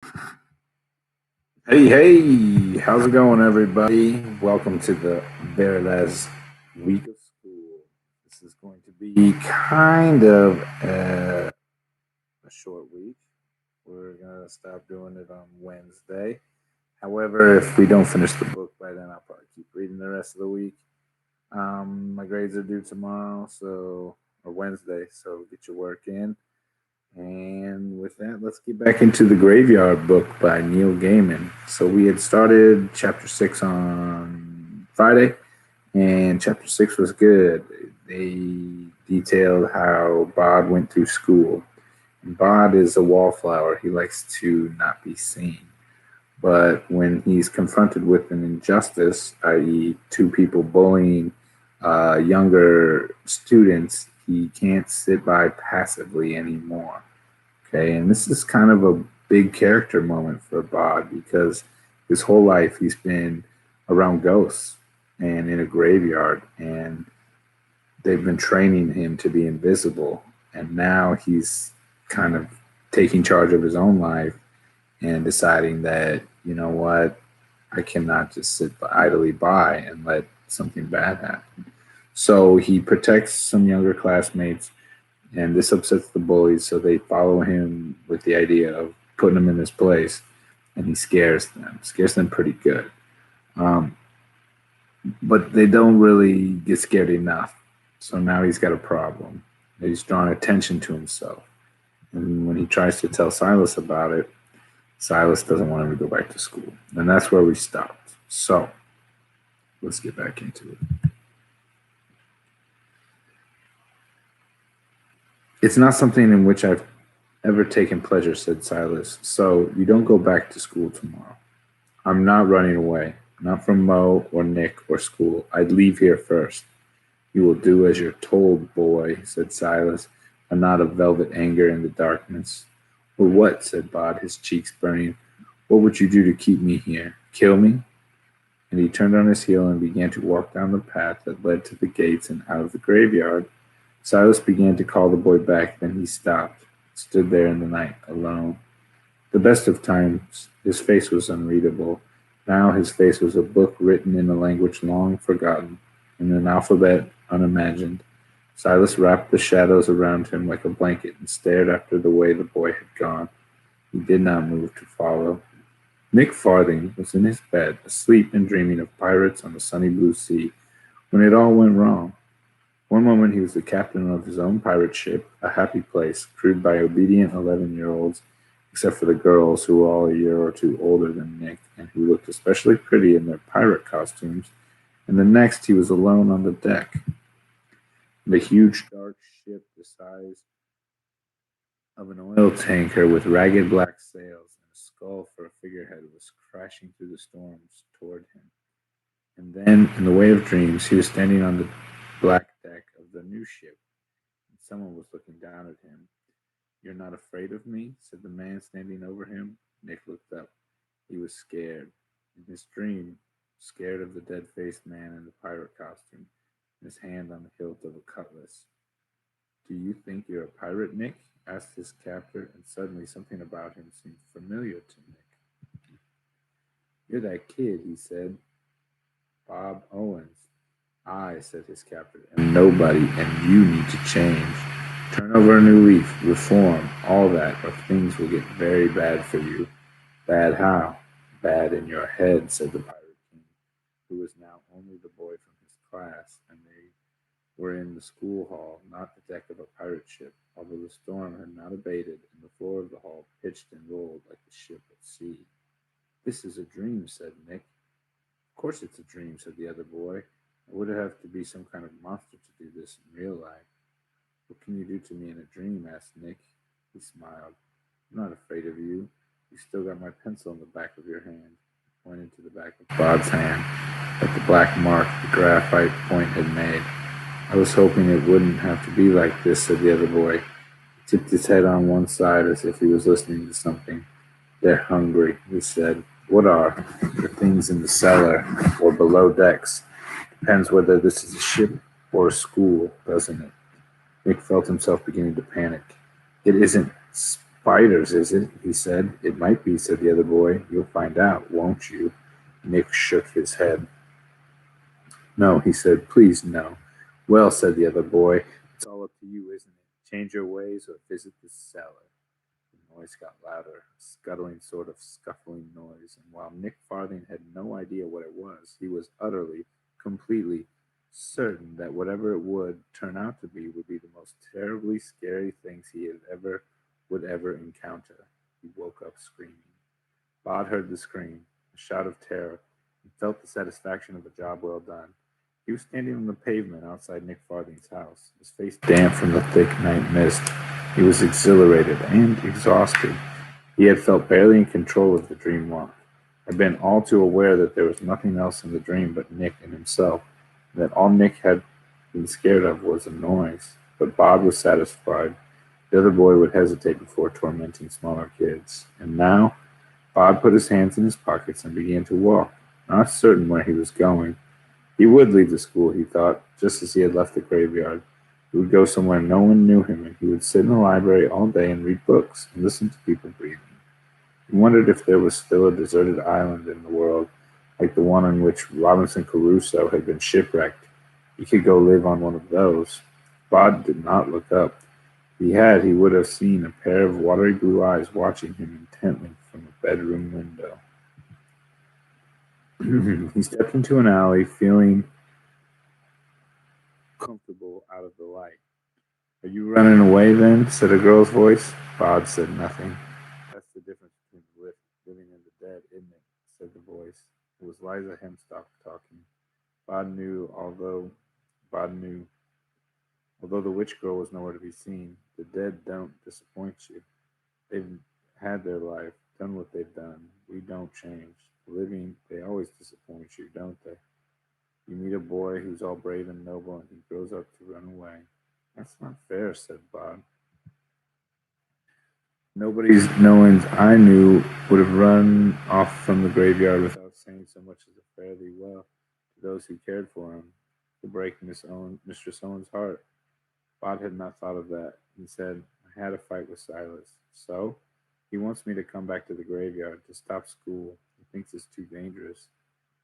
Hey, hey, how's it going, everybody? Welcome to the very last week of school. This is going to be kind of a short week. We're going to stop doing it on Wednesday. However, if we don't finish the book by then, I'll probably keep reading the rest of the week. My grades are due tomorrow, or Wednesday, so get your work in. And with that, let's get back into the Graveyard Book by Neil Gaiman. So we had started chapter 6 on Friday, and chapter 6 was good. They detailed how Bod went through school. And Bod is a wallflower. He likes to not be seen. But when he's confronted with an injustice, i.e., two people bullying younger students, he can't sit by passively anymore. Okay, and this is kind of a big character moment for Bod because his whole life he's been around ghosts and in a graveyard, and they've been training him to be invisible. And now he's kind of taking charge of his own life and deciding that, you know what, I cannot just sit idly by and let something bad happen. So he protects some younger classmates, and this upsets the bullies, so they follow him with the idea of putting him in his place, and he scares them pretty good. Um, but they don't really get scared enough, so now he's got a problem. He's drawn attention to himself, and when he tries to tell Silas about it, Silas doesn't want him to go back to school, and that's where we stopped. So let's get back into it. It's not something in which I've ever taken pleasure, said Silas. So you don't go back to school tomorrow. I'm not running away. Not from Mo or Nick or school. I'd leave here first. You will do as you're told, boy, said Silas, a knot of velvet anger in the darkness. Or what? Said Bod, his cheeks burning. What would you do to keep me here? Kill me? And he turned on his heel and began to walk down the path that led to the gates and out of the graveyard. Silas began to call the boy back, then he stopped, stood there in the night, alone. The best of times, his face was unreadable. Now his face was a book written in a language long forgotten, in an alphabet unimagined. Silas wrapped the shadows around him like a blanket and stared after the way the boy had gone. He did not move to follow. Nick Farthing was in his bed, asleep and dreaming of pirates on the sunny blue sea, when it all went wrong. One moment he was the captain of his own pirate ship, a happy place, crewed by obedient 11-year-olds, except for the girls who were all a year or two older than Nick and who looked especially pretty in their pirate costumes. And the next he was alone on the deck. The huge dark ship the size of an oil tanker with ragged black sails and a skull for a figurehead was crashing through the storms toward him. And then, in the way of dreams, he was standing on the black deck of the new ship, and someone was looking down at him. You're not afraid of me? Said the man standing over him. Nick looked up. He was scared. In his dream, scared of the dead faced man in the pirate costume, his hand on the hilt of a cutlass. Do you think you're a pirate, Nick? Asked his captor, and suddenly something about him seemed familiar to Nick. You're that kid, he said. Bob Owens. I, said his captor, am nobody, and you need to change. Turn over a new leaf, reform, all that, or things will get very bad for you. Bad how? Bad in your head, said the pirate king, who was now only the boy from his class, and they were in the school hall, not the deck of a pirate ship, although the storm had not abated, and the floor of the hall pitched and rolled like a ship at sea. This is a dream, said Nick. Of course it's a dream, said the other boy. I would have to be some kind of monster to do this in real life. What can you do to me in a dream? Asked Nick. He smiled. I'm not afraid of you. You still got my pencil in the back of your hand. He pointed to the back of Bob's hand, like the black mark the graphite point had made. I was hoping it wouldn't have to be like this, said the other boy. He tipped his head on one side as if he was listening to something. They're hungry, he said. What are? The things in the cellar or below decks. Depends whether this is a ship or a school, doesn't it? Nick felt himself beginning to panic. It isn't Spiders, is it? He said. It might be, said the other boy. You'll find out, won't you? Nick shook his head. No, he said. Please, no. Well, said the other boy, it's all up to you, isn't it? Change your ways or visit the cellar. The noise got louder, a scuttling sort of scuffling noise, and while Nick Farthing had no idea what it was, he was utterly, completely certain that whatever it would turn out to be would be the most terribly scary things he had ever would ever encounter. He woke up screaming. Bod heard the scream, a shout of terror, and felt the satisfaction of a job well done. He was standing on the pavement outside Nick Farthing's house, his face damp from the thick night mist. He was exhilarated and exhausted. He had felt barely in control of the dream walk, had been all too aware that there was nothing else in the dream but Nick and himself, and that all Nick had been scared of was a noise. But Bob was satisfied. The other boy would hesitate before tormenting smaller kids. And now Bob put his hands in his pockets and began to walk, not certain where he was going. He would leave the school, he thought, just as he had left the graveyard. He would go somewhere no one knew him, and he would sit in the library all day and read books and listen to people breathing. He wondered if there was still a deserted island in the world, like the one on which Robinson Crusoe had been shipwrecked. He could go live on one of those. Bod did not look up. If he had, he would have seen a pair of watery blue eyes watching him intently from a bedroom window. He stepped into an alley, feeling comfortable out of the light. Are you running away then? Said a girl's voice. Bod said nothing. That's the difference between the living and the dead, isn't it? Said the voice. It was Liza Hemstock talking. Bod knew, Bod knew, although the witch girl was nowhere to be seen, the dead don't disappoint you. They've had their life, done what they've done. We don't change. The living, they always disappoint you, don't they? You meet a boy who's all brave and noble, and he grows up to run away. That's not fair, said Bob. Nobody's knowings I knew would have run off from the graveyard without saying so much as a fare thee well to those who cared for him, to break Mistress Owen's heart. Bob had not thought of that. He said, I had a fight with Silas. So? He wants me to come back to the graveyard, to stop school. He thinks it's too dangerous.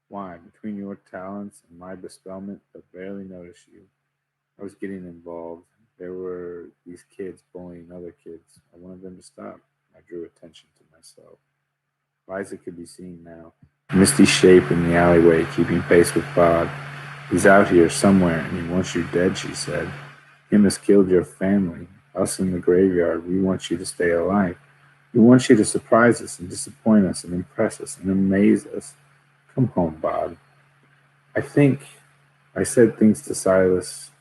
Why? Between your talents and my bespellment, they'll barely notice you. I was getting involved. There were these kids bullying other kids. I wanted them to stop. I drew attention to myself. Liza could be seen now, a misty shape in the alleyway, keeping pace with Bob. He's out here somewhere, and he wants you dead, she said. Him has killed your family. Us in the graveyard, we want you to stay alive. We want you to surprise us and disappoint us and impress us and amaze us. Come home, Bob. I think I said things to Silas.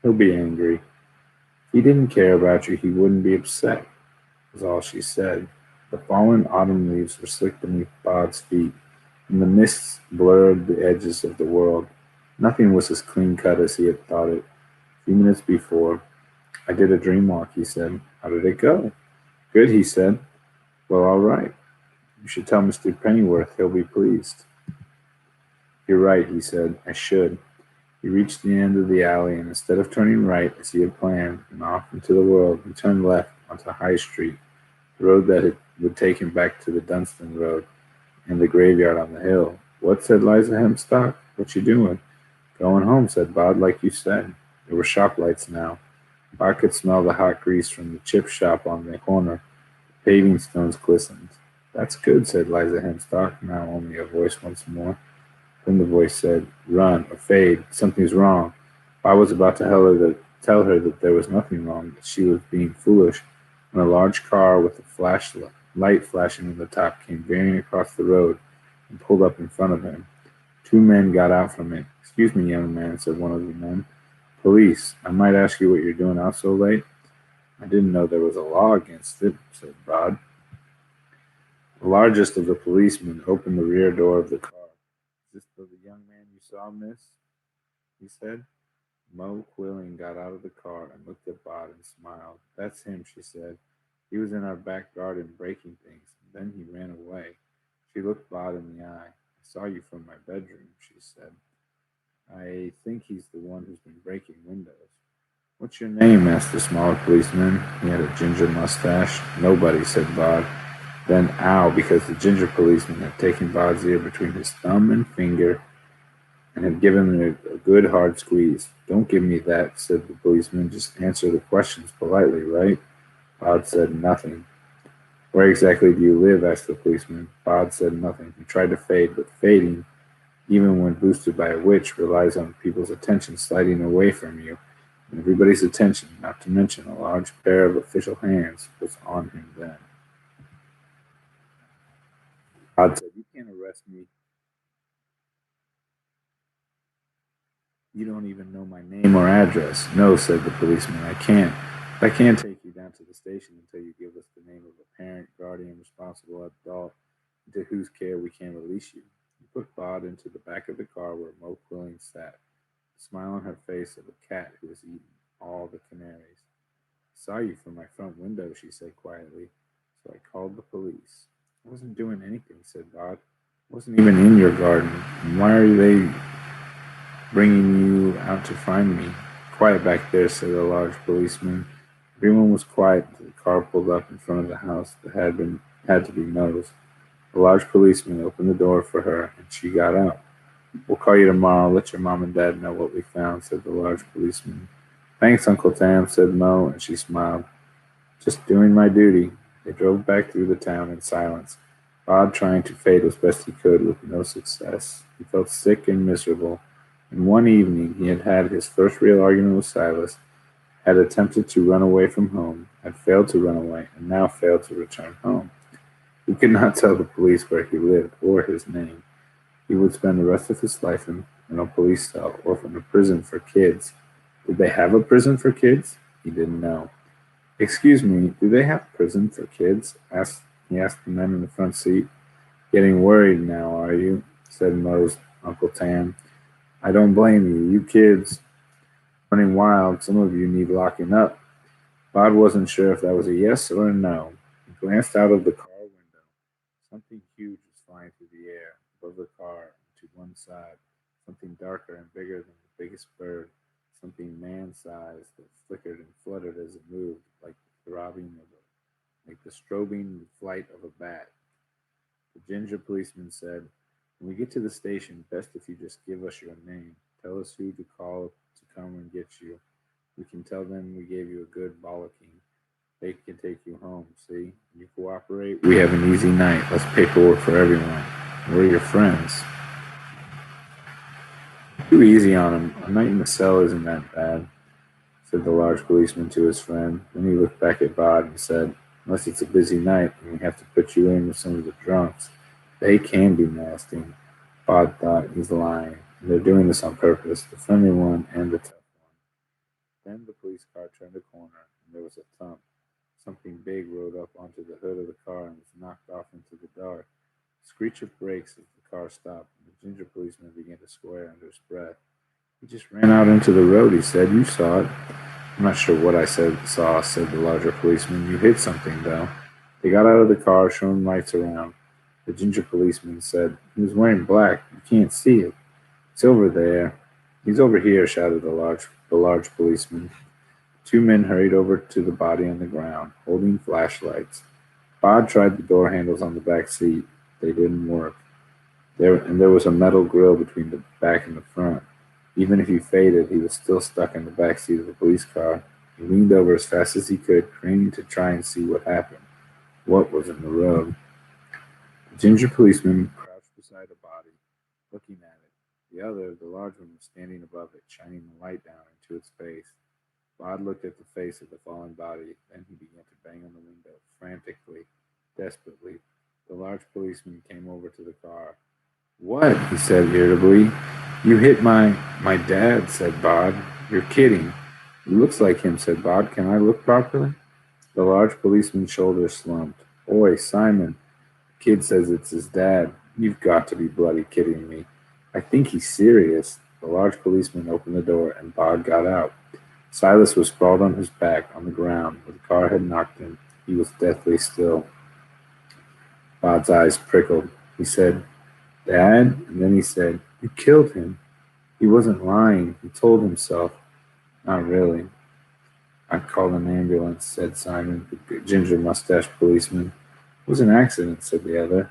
He'll be angry. If he didn't care about you, he wouldn't be upset, was all she said. The fallen autumn leaves were slick beneath Bob's feet, and the mists blurred the edges of the world. Nothing was as clean cut as he had thought it. A few minutes before, I did a dream walk, he said. How did it go? Good, he said. Well, all right. You should tell Mr. Pennyworth. He'll be pleased. You're right, he said. I should. He reached the end of the alley, and instead of turning right as he had planned and off into the world, he turned left onto High Street, the road that would take him back to the Dunstan Road and the graveyard on the hill. What, said Liza Hemstock? What you doing? Going home, said Bod, like you said. There were shop lights now. Bod could smell the hot grease from the chip shop on the corner. The paving stones glistened. That's good, said Liza Hemstock, now only a voice once more. Then the voice said, Run, or fade, something's wrong. I was about to tell her that there was nothing wrong, that she was being foolish, when a large car with a light flashing on the top came veering across the road and pulled up in front of him. Two men got out from it. Excuse me, young man, said one of the men. Police, I might ask you what you're doing out so late? I didn't know there was a law against it, said Bod. The largest of the policemen opened the rear door of the car. Is this the young man you saw, miss? He said. Mo Quilling got out of the car and looked at Bod and smiled. That's him, she said. He was in our back garden breaking things, and then he ran away. She looked Bod in the eye. I saw you from my bedroom, she said. I think he's the one who's been breaking windows. What's your name? Asked the smaller policeman. He had a ginger mustache. Nobody, said Bod. Then, ow, because the ginger policeman had taken Bod's ear between his thumb and finger and had given him a good hard squeeze. Don't give me that, said the policeman. Just answer the questions politely, right? Bod said nothing. Where exactly do you live? Asked the policeman. Bod said nothing. He tried to fade, but fading, even when boosted by a witch, relies on people's attention sliding away from you. And everybody's attention, not to mention a large pair of official hands, was on him then. Bod said, you can't arrest me. You don't even know my name or address. No, said the policeman, I can't. I can't take you down to the station until you give us the name of a parent, guardian, responsible adult into whose care we can release you. He put Bod into the back of the car where Mo Quilling sat, a smile on her face of a cat who has eaten all the canaries. I saw you from my front window, she said quietly, so I called the police. I wasn't doing anything, said Bod. I wasn't even in your garden. And why are they bringing you out to find me? Quiet back there, said a large policeman. Everyone was quiet until the car pulled up in front of the house that had to be nosed. A large policeman opened the door for her, and she got out. We'll call you tomorrow. Let your mom and dad know what we found, said the large policeman. Thanks, Uncle Tam, said Mo, and she smiled. Just doing my duty. They drove back through the town in silence, Bob trying to fade as best he could with no success. He felt sick and miserable, and one evening he had had his first real argument with Silas, had attempted to run away from home, had failed to run away, and now failed to return home. He could not tell the police where he lived or his name. He would spend the rest of his life in a police cell or in a prison for kids. Did they have a prison for kids? He didn't know. Excuse me, do they have prison for kids? He asked the men in the front seat. Getting worried now, are you? Said Mo's Uncle Tam. I don't blame you. You kids running wild, some of you need locking up. Bod wasn't sure if that was a yes or a no. He glanced out of the car window. Something huge was flying through the air, above the car, to one side. Something darker and bigger than the biggest bird. Something man-sized that flickered and fluttered as it moved, like the like the strobing flight of a bat. The ginger policeman said, when we get to the station, best if you just give us your name. Tell us who to call to come and get you. We can tell them we gave you a good bollocking. They can take you home, see? You cooperate, we have an easy night. Less paperwork for everyone. We're your friends. Too easy on him. A night in the cell isn't that bad, said the large policeman to his friend. Then he looked back at Bod and said, unless it's a busy night and we have to put you in with some of the drunks. They can be nasty. Bod thought, he's lying. And they're doing this on purpose, the friendly one and the tough one. Then the police car turned a corner, and there was a thump. Something big rode up onto the hood of the car and was knocked off into the dark. A screech of brakes as the car stopped, and the ginger policeman began to swear under his breath. He just ran out into the road, he said. You saw it. I'm not sure what I saw, said the larger policeman. You hit something, though. They got out of the car, showing lights around. The ginger policeman said, he was wearing black. You can't see it. It's over there. He's over here, shouted the large policeman. Two men hurried over to the body on the ground, holding flashlights. Bod tried the door handles on the back seat. They didn't work. There was a metal grill between the back and the front. Even if he faded, he was still stuck in the back seat of the police car. He leaned over as fast as he could, craning to try and see what happened. What was in the road? The ginger policeman crouched beside a body, looking at it. The other, the large one, was standing above it, shining the light down into its face. Bod looked at the face of the fallen body, then he began to bang on the window, frantically, desperately. The large policeman came over to the car. What? He said irritably. You hit my dad, said Bod. You're kidding. He looks like him, said Bod. Can I look properly? The large policeman's shoulders slumped. Oi, Simon. The kid says it's his dad. You've got to be bloody kidding me. I think he's serious. The large policeman opened the door and Bod got out. Silas was sprawled on his back on the ground where the car had knocked him. He was deathly still. Bod's eyes prickled. He said, Dad? And then he said, You killed him. He wasn't lying. He told himself. Not really. "I called an ambulance," said Simon, the ginger mustached policeman. "It was an accident," said the other.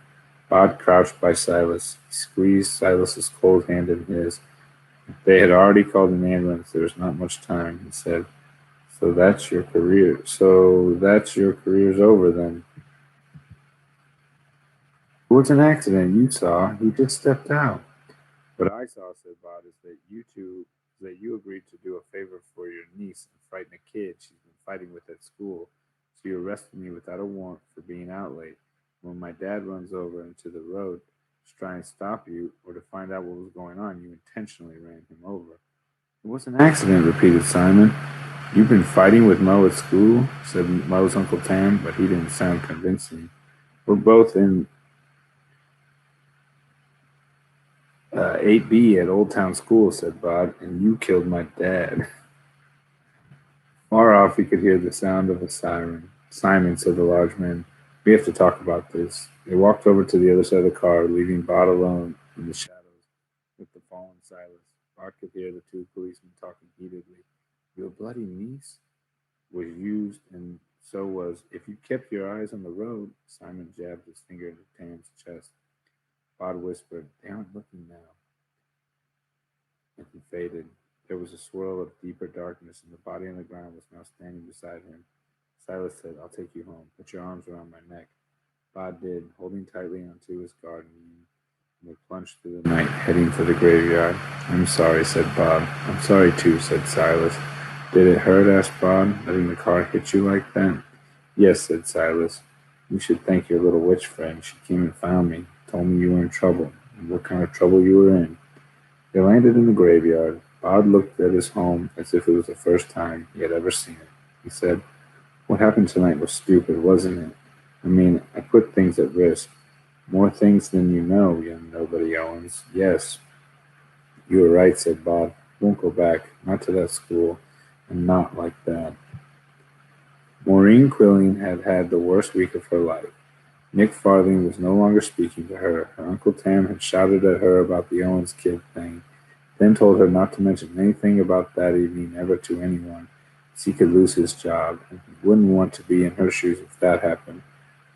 Bod crouched by Silas. He squeezed Silas's cold hand in his. They had already called an ambulance. There was not much time, he said. So that's your career's over then. It was an accident you saw. He just stepped out. What I saw, said Bod, is that you agreed to do a favor for your niece and frighten a kid she's been fighting with at school. So you arrested me without a warrant for being out late. When my dad runs over into the road to try and stop you or to find out what was going on, you intentionally ran him over. It was an accident, repeated Simon. You've been fighting with Mo at school, said Mo's Uncle Tam, but he didn't sound convincing. We're both in 8B at Old Town School, said Bod, and you killed my dad. Far off, he could hear the sound of a siren. Simon, said the large man, we have to talk about this. They walked over to the other side of the car, leaving Bod alone in the shadows with the fallen Silas. Bod could hear the two policemen talking heatedly. Your bloody niece was used, and so was. If you kept your eyes on the road, Simon jabbed his finger into Tam's chest. Bod whispered, they aren't looking now. And he faded. There was a swirl of deeper darkness, and the body on the ground was now standing beside him. Silas said, I'll take you home. Put your arms around my neck. Bod did, holding tightly onto his garden, and they plunged through the night, heading for the graveyard. I'm sorry, said Bod. I'm sorry, too, said Silas. Did it hurt? Asked Bod, letting the car hit you like that. Yes, said Silas. You should thank your little witch friend. She came and found me, told me you were in trouble, and what kind of trouble you were in. They landed in the graveyard. Bod looked at his home as if it was the first time he had ever seen it. He said, what happened tonight was stupid, wasn't it? I mean, I put things at risk. More things than you know, young nobody Owens. Yes, you were right, said Bod. Won't go back. Not to that school. And not like that. Maureen Quilling had had the worst week of her life. Nick Farthing was no longer speaking to her. Her Uncle Tam had shouted at her about the Owens kid thing, then told her not to mention anything about that evening ever to anyone, as he could lose his job, and he wouldn't want to be in her shoes if that happened.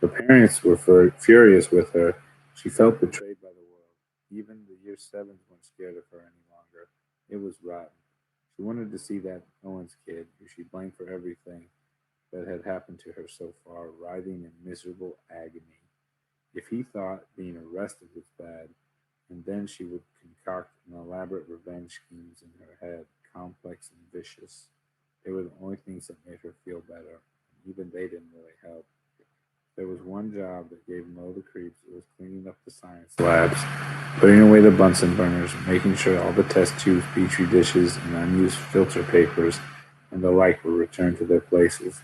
Her parents were furious with her. She felt betrayed by the world. Even the year sevens weren't scared of her any longer. It was rotten. She wanted to see that Owens kid, who she blamed for everything that had happened to her so far, writhing in miserable agony. If he thought being arrested was bad, and then she would concoct an elaborate revenge schemes in her head, complex and vicious. They were the only things that made her feel better, and even they didn't really help. There was one job that gave Mo the creeps. It was cleaning up the science labs, putting away the Bunsen burners, making sure all the test tubes, petri dishes, and unused filter papers and the like were returned to their places.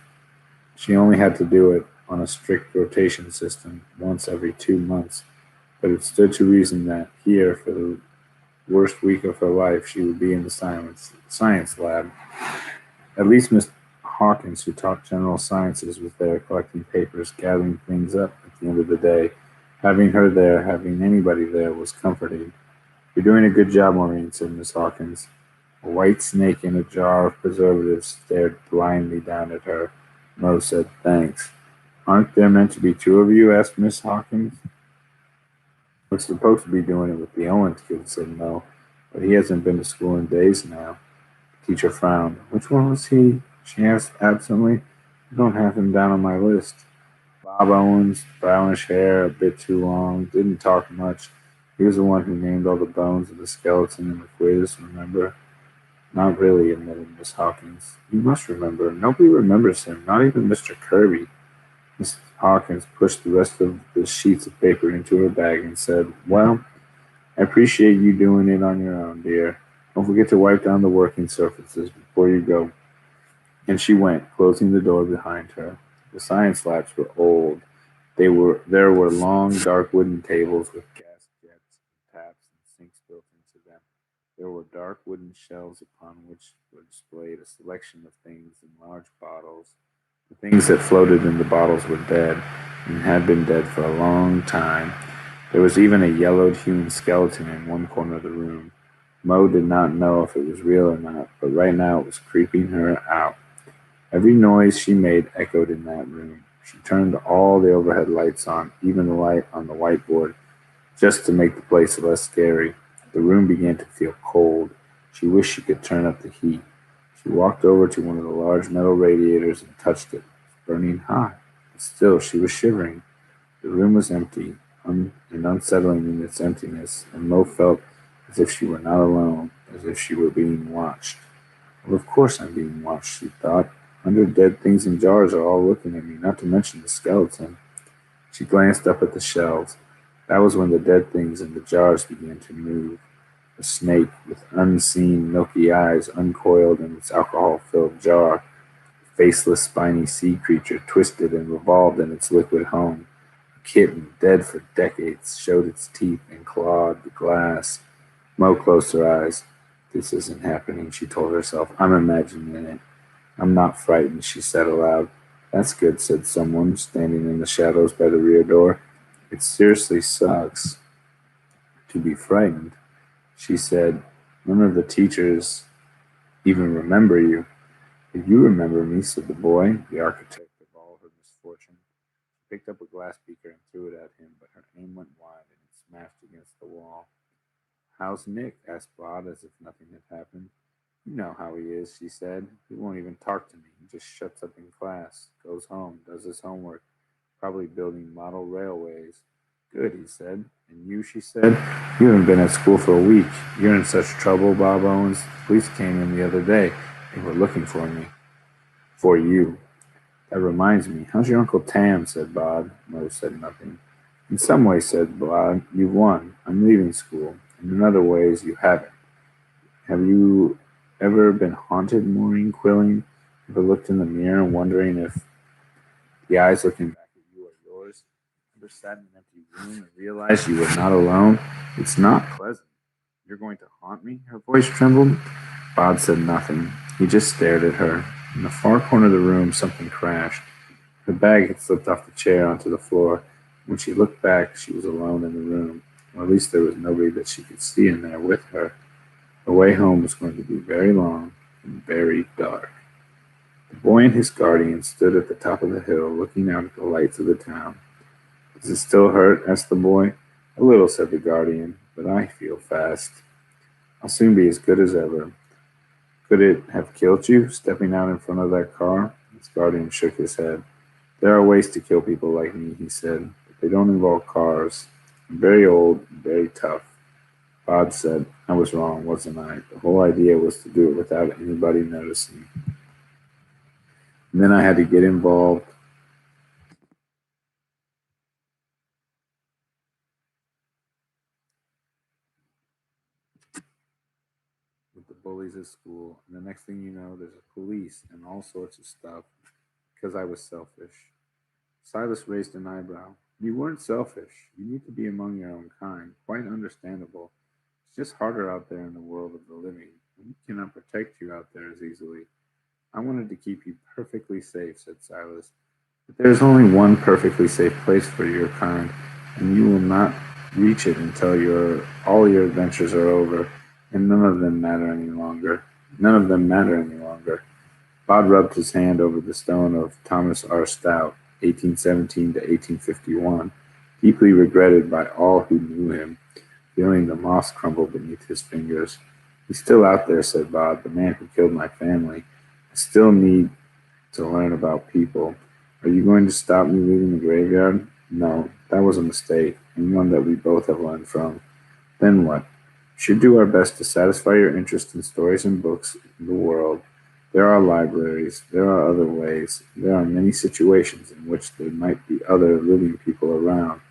She only had to do it on a strict rotation system once every 2 months, but it stood to reason that here, for the worst week of her life, she would be in the science lab. At least Miss Hawkins, who taught general sciences, was there collecting papers, gathering things up at the end of the day. Having her there, having anybody there, was comforting. You're doing a good job, Maureen, said Miss Hawkins. A white snake in a jar of preservatives stared blindly down at her. Mo said, thanks. Aren't there meant to be two of you? Asked Miss Hawkins. We're supposed to be doing it with the Owens kid, said Mo, but he hasn't been to school in days now. The teacher frowned. Which one was he? She asked absently. I don't have him down on my list. Bob Owens, brownish hair, a bit too long, didn't talk much. He was the one who named all the bones of the skeleton in the quiz, remember? Not really, admitted Miss Hawkins. You must remember. Nobody remembers him, not even Mr. Kirby. Miss Hawkins pushed the rest of the sheets of paper into her bag and said, well, I appreciate you doing it on your own, dear. Don't forget to wipe down the working surfaces before you go. And she went, closing the door behind her. The science labs were old. There were long, dark wooden tables with gas jets, taps, and sinks built into them. There were dark wooden shelves upon which were displayed a selection of things in large bottles. The things that floated in the bottles were dead, and had been dead for a long time. There was even a yellowed human skeleton in one corner of the room. Mo did not know if it was real or not, but right now it was creeping her out. Every noise she made echoed in that room. She turned all the overhead lights on, even the light on the whiteboard, just to make the place less scary. The room began to feel cold. She wished she could turn up the heat. She walked over to one of the large metal radiators and touched it. It was burning hot. But still, she was shivering. The room was empty and unsettling in its emptiness, and Mo felt as if she were not alone, as if she were being watched. Well, of course I'm being watched, she thought. 100 dead things in jars are all looking at me, not to mention the skeleton. She glanced up at the shelves. That was when the dead things in the jars began to move. A snake with unseen milky eyes uncoiled in its alcohol-filled jar. A faceless spiny sea creature twisted and revolved in its liquid home. A kitten, dead for decades, showed its teeth and clawed the glass. Mo closed her eyes. This isn't happening, she told herself. I'm imagining it. I'm not frightened, she said aloud. That's good, said someone standing in the shadows by the rear door. It seriously sucks to be frightened, she said. None of the teachers even remember you. You remember me, said the boy, the architect of all her misfortune. She picked up a glass beaker and threw it at him, but her aim went wide and it smashed against the wall. How's Nick? Asked Bob as if nothing had happened. You know how he is, she said. He won't even talk to me. He just shuts up in class, goes home, does his homework, probably building model railways. Good, he said. And you, she said, you haven't been at school for a week. You're in such trouble, Bob Owens. The police came in the other day. They were looking for me. For you. That reminds me. How's your Uncle Tam? Said Bob. Mo said nothing. In some ways, said Bob, you've won. I'm leaving school. In other ways, you haven't. Have you ever been haunted, Maureen Quilling? Ever looked in the mirror wondering if the eyes looking back at you are yours? Ever sat in an empty room and realized you were not alone? It's not pleasant. You're going to haunt me? Her voice trembled. Bob said nothing. He just stared at her. In the far corner of the room, something crashed. Her bag had slipped off the chair onto the floor. When she looked back, she was alone in the room, or at least there was nobody that she could see in there with her. The way home was going to be very long and very dark. The boy and his guardian stood at the top of the hill, looking out at the lights of the town. Does it still hurt? Asked the boy. A little, said the guardian, but I feel fast. I'll soon be as good as ever. Could it have killed you, stepping out in front of that car? His guardian shook his head. There are ways to kill people like me, he said, but they don't involve cars. I'm very old and very tough. Bob said, I was wrong, wasn't I? The whole idea was to do it without anybody noticing. And then I had to get involved with the bullies at school. And the next thing you know, there's a police and all sorts of stuff because I was selfish. Silas raised an eyebrow. You weren't selfish. You need to be among your own kind. Quite understandable. It's just harder out there in the world of the living. We cannot protect you out there as easily. I wanted to keep you perfectly safe, said Silas. But there is only one perfectly safe place for your kind, and you will not reach it until all your adventures are over, and none of them matter any longer. None of them matter any longer. Bob rubbed his hand over the stone of Thomas R. Stout, 1817 to 1851, deeply regretted by all who knew him, feeling the moss crumble beneath his fingers. He's still out there, said Bob, the man who killed my family. I still need to learn about people. Are you going to stop me leaving the graveyard? No, that was a mistake, and one that we both have learned from. Then what? We should do our best to satisfy your interest in stories and books in the world. There are libraries, there are other ways, there are many situations in which there might be other living people around,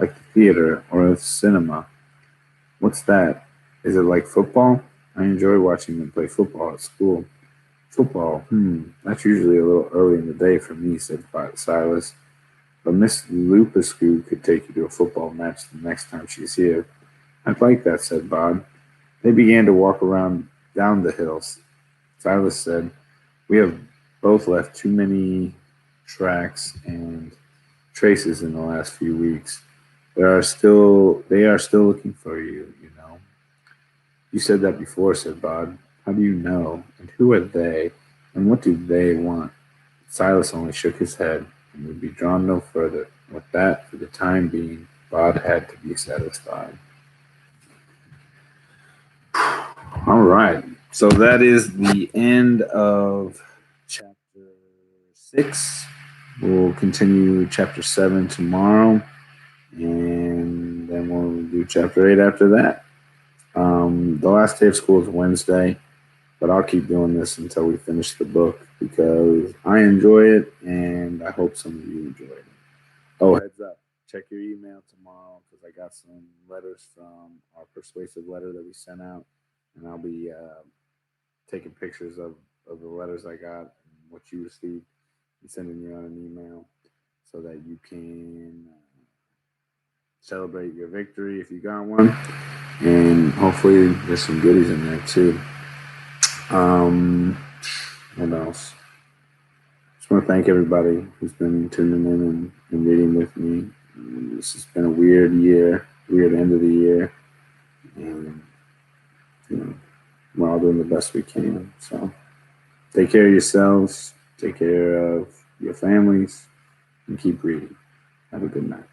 like the theater or the cinema. What's that? Is it like football? I enjoy watching them play football at school. Football, that's usually a little early in the day for me, said Silas. But Miss Lupescu could take you to a football match the next time she's here. I'd like that, said Bob. They began to walk around down the hills. Silas said, we have both left too many tracks and traces in the last few weeks. They are still looking for you, you know. You said that before, said Bob. How do you know? And who are they? And what do they want? Silas only shook his head and would be drawn no further. With that, for the time being, Bob had to be satisfied. All right. So that is the end of chapter 6. We'll continue chapter 7 tomorrow, and then we'll do chapter 8 after that. The last day of school is Wednesday, but I'll keep doing this until we finish the book because I enjoy it, and I hope some of you enjoy it. Oh, heads up. Check your email tomorrow because I got some letters from our persuasive letter that we sent out, and I'll be taking pictures of the letters I got and what you received and sending you on an email so that you can celebrate your victory if you got one. And hopefully there's some goodies in there too. What else? Just want to thank everybody who's been tuning in and reading with me. This has been a weird year, weird end of the year. And, we're all doing the best we can. So take care of yourselves, take care of your families, and keep reading. Have a good night.